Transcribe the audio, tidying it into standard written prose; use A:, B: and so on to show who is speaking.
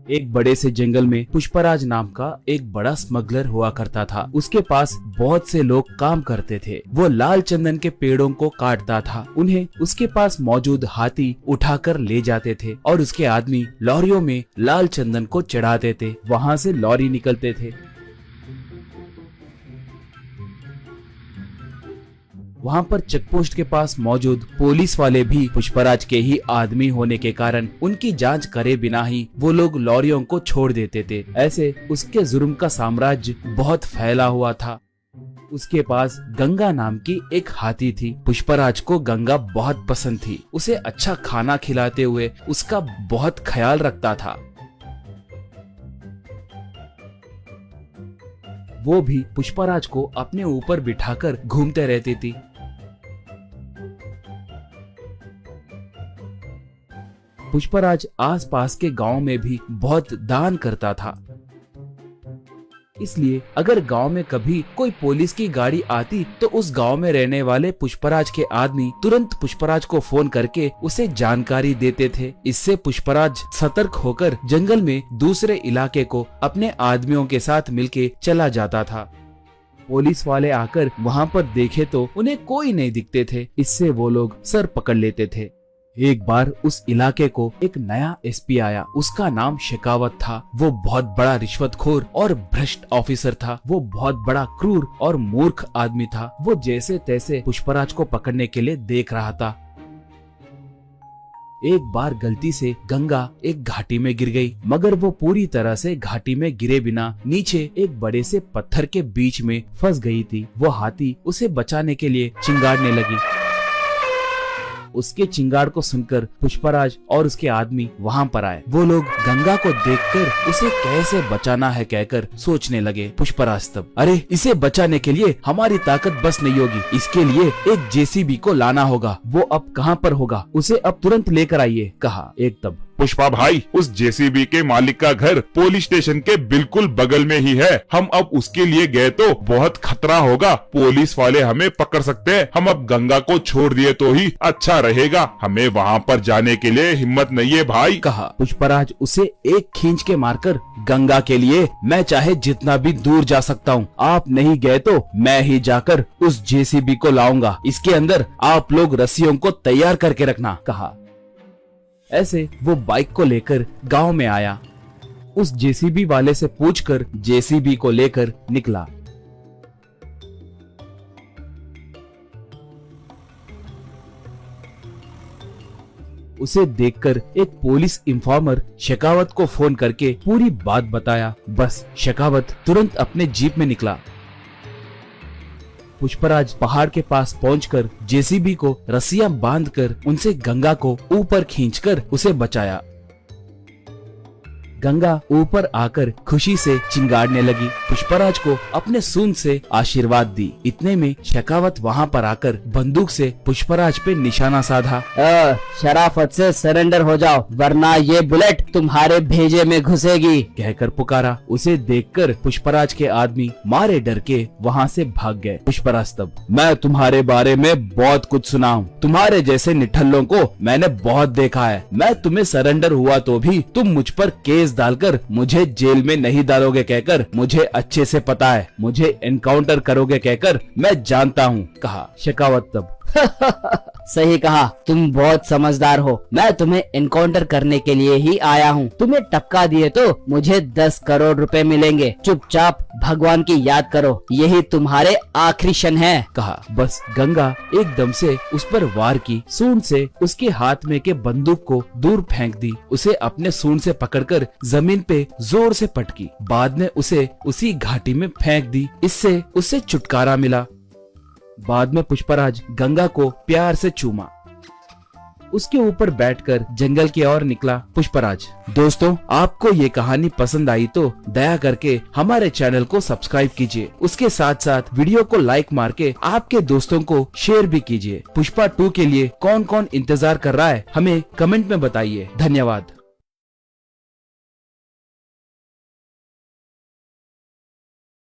A: एक बड़े से जंगल में पुष्पराज नाम का एक बड़ा स्मगलर हुआ करता था। उसके पास बहुत से लोग काम करते थे। वो लाल चंदन के पेड़ों को काटता था। उन्हें उसके पास मौजूद हाथी उठाकर ले जाते थे और उसके आदमी लॉरियों में लाल चंदन को चढ़ाते थे। वहाँ से लॉरी निकलते थे। वहाँ पर चेकपोस्ट के पास मौजूद पुलिस वाले भी पुष्पराज के ही आदमी होने के कारण उनकी जांच करे बिना ही वो लोग लॉरियों को छोड़ देते थे। ऐसे उसके जुर्म का साम्राज्य बहुत फैला हुआ था। उसके पास गंगा नाम की एक हाथी थी। पुष्पराज को गंगा बहुत पसंद थी। उसे अच्छा खाना खिलाते हुए उसका बहुत ख्याल रखता था। वो भी पुष्पराज को अपने ऊपर बिठाकर घूमते रहती थी। पुष्पराज आसपास के गांव में भी बहुत दान करता था। इसलिए अगर गांव में कभी कोई पुलिस की गाड़ी आती तो उस गांव में रहने वाले पुष्पराज के आदमी तुरंत पुष्पराज को फोन करके उसे जानकारी देते थे। इससे पुष्पराज सतर्क होकर जंगल में दूसरे इलाके को अपने आदमियों के साथ मिलके चला जाता था। पुलिस वाले आकर वहां पर देखे तो उन्हें कोई नहीं दिखते थे। इससे वो लोग सर पकड़ लेते थे। एक बार उस इलाके को एक नया एसपी आया। उसका नाम शेखावत था। वो बहुत बड़ा रिश्वतखोर और भ्रष्ट ऑफिसर था। वो बहुत बड़ा क्रूर और मूर्ख आदमी था। वो जैसे तैसे पुष्पराज को पकड़ने के लिए देख रहा था। एक बार गलती से गंगा एक घाटी में गिर गई, मगर वो पूरी तरह से घाटी में गिरे बिना नीचे एक बड़े से पत्थर के बीच में फंस गई थी। वो हाथी उसे बचाने के लिए चिंगाड़ने लगी। उसके चिंगाड़ को सुनकर पुष्पराज और उसके आदमी वहां पर आए। वो लोग गंगा को देखकर उसे कैसे बचाना है कहकर सोचने लगे। पुष्पराज तब, अरे इसे बचाने के लिए हमारी ताकत बस नहीं होगी। इसके लिए एक जेसीबी को लाना होगा। वो अब कहाँ पर होगा? उसे अब तुरंत लेकर आइए, कहा। एक तब,
B: पुष्पा भाई, उस जेसीबी के मालिक का घर पुलिस स्टेशन के बिल्कुल बगल में ही है। हम अब उसके लिए गए तो बहुत खतरा होगा। पुलिस वाले हमें पकड़ सकते हैं। हम अब गंगा को छोड़ दिए तो ही अच्छा रहेगा। हमें वहाँ पर जाने के लिए हिम्मत नहीं है भाई,
A: कहा। पुष्पराज उसे एक खींच के मारकर, गंगा के लिए मैं चाहे जितना भी दूर जा सकता हूँ। आप नहीं गए तो मैं ही जाकर उस जेसीबी को लाऊंगा। इसके अंदर आप लोग रस्सियों को तैयार करके रखना, कहा। ऐसे वो बाइक को लेकर गांव में आया। उस जेसीबी वाले से पूछकर जेसीबी को लेकर निकला। उसे देखकर एक पुलिस इन्फॉर्मर शेखावत को फोन करके पूरी बात बताया। बस शेखावत तुरंत अपने जीप में निकला। पुष्पराज पहाड़ के पास पहुंचकर जेसीबी को रस्सियां बांधकर उनसे गंगा को ऊपर खींचकर उसे बचाया। गंगा ऊपर आकर खुशी से चिंगाड़ने लगी। पुष्पराज को अपने सूंड से आशीर्वाद दी। इतने में शेखावत वहां पर आकर बंदूक से पुष्पराज पे निशाना साधा।
C: शराफत से सरेंडर हो जाओ, वरना ये बुलेट तुम्हारे भेजे में घुसेगी,
A: कहकर पुकारा। उसे देखकर पुष्पराज के आदमी मारे डर के वहाँ से भाग गए। पुष्पराज तब, मैं तुम्हारे बारे में बहुत कुछ सुना हूँ। तुम्हारे जैसे निठल्लों को मैंने बहुत देखा है। मैं तुम्हें सरेंडर हुआ तो भी तुम मुझ पर केस डालकर मुझे जेल में नहीं डालोगे कहकर मुझे अच्छे से पता है। मुझे एनकाउंटर करोगे कहकर मैं जानता हूँ, कहा। शेखावत तब,
C: सही कहा, तुम बहुत समझदार हो। मैं तुम्हें एनकाउंटर करने के लिए ही आया हूँ। तुम्हें टपका दिए तो मुझे 10 करोड़ रुपए मिलेंगे। चुपचाप भगवान की याद करो, यही तुम्हारे आखिरी क्षण है, कहा।
A: बस गंगा एकदम से उस पर वार की। सूंड से उसके हाथ में के बंदूक को दूर फेंक दी। उसे अपने सूंड से पकड़कर जमीन पे जोर से पटकी। बाद में उसे उसी घाटी में फेंक दी। इससे उसे छुटकारा मिला। बाद में पुष्पराज गंगा को प्यार से चूमा। उसके ऊपर बैठकर जंगल की ओर निकला पुष्पराज। दोस्तों, आपको ये कहानी पसंद आई तो दया करके हमारे चैनल को सब्सक्राइब कीजिए। उसके साथ साथ वीडियो को लाइक मार के आपके दोस्तों को शेयर भी कीजिए। पुष्पा 2 के लिए कौन कौन इंतजार कर रहा है हमें कमेंट में बताइए। धन्यवाद।